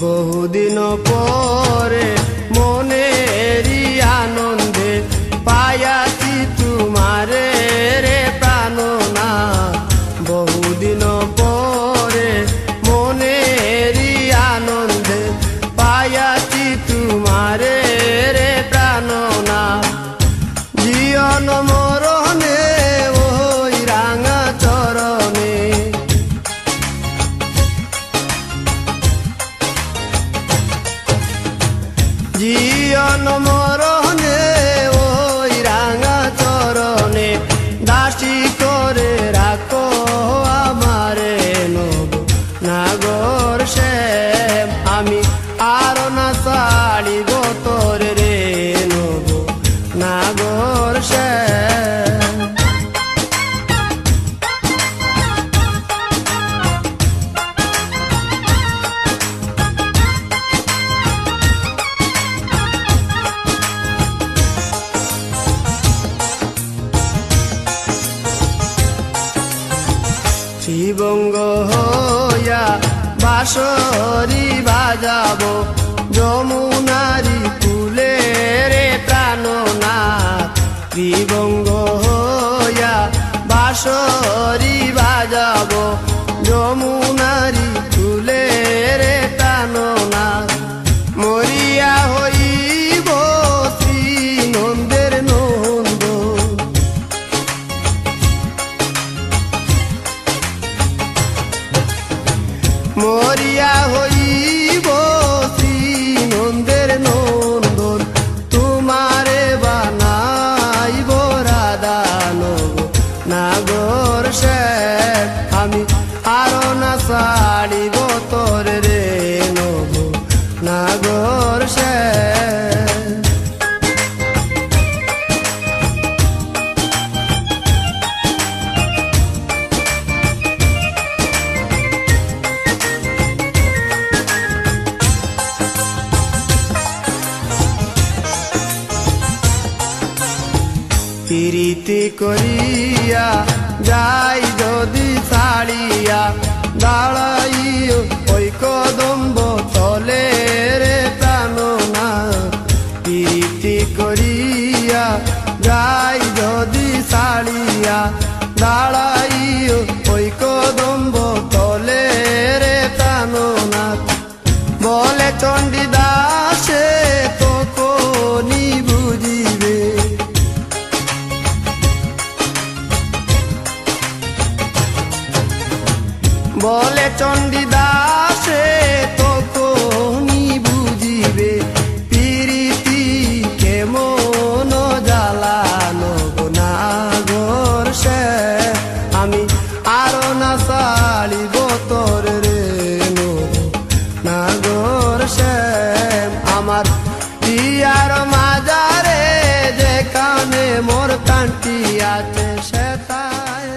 বহুদিন পরে মনেরই আনন্দে পায়াছি তোমারে রে প্রাণনাথ। বহুদিন পরে মনেরই আনন্দে পায়াছি তোমারে রে প্রাণনাথ। জীবন মরণে ওই রাঙা চরণে, জীবন মরণে ওই রাঙা চরণে দাসী করে রাখো আমারে নব নাগর শ্যাম। আমি আর না ছাড়িব তোরে রে নব নাগর শ্যাম। শ্রীবঙ্গ হইয়া বাঁশরি বাজাবো যমুনারি কুলে রে প্রাণনাথ। শ্রীবঙ্গ হইয়া বাঁশরি বাজাবো যমুনারি কুলে রে প্রাণনাথ। মরিয়া হইব শ্রী নন্দের নন্দ, মরিয়া হইব শ্রী নন্দের নন্দন। তোমারে বানাইব রাধা নব নাগর শ্যাম। আমি আর না ছাড়িব তোরে রে নব নাগর শ্যাম। প্রীতি করিয়া যাই যদি ছাড়িয়া দাঁড়াইও ওই কদম্ব তলে রে প্রাণনাথ। প্রীতি করিয়া যাই যদি ছাড়িয়া দাঁড়াইও ওই কদম্ব তলে রে প্রাণনাথ। বলে চণ্ডীদাসে তখনই বুঝিবে, বলে চণ্ডীদাসে তখনই বুঝিবে প্রীতি কেমন জ্বালানো নাগর শ্যাম। আমি আর না ছাড়িব তোর রে নাগর শ্যাম। আমার পিয়ার মাজারে যেখানে মোর কান্টি আছে সেটাই